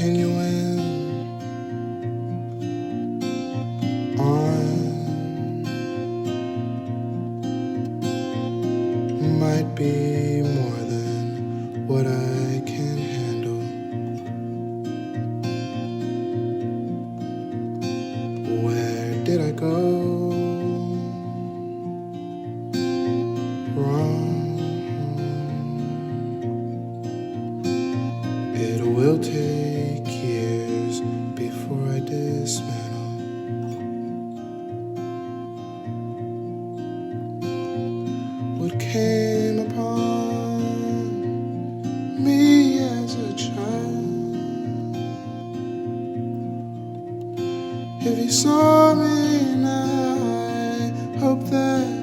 can you win on? Might be more than what I can handle. Where did I go wrong? It will take years before I dismantle what came upon me as a child. If you saw me now, I hope that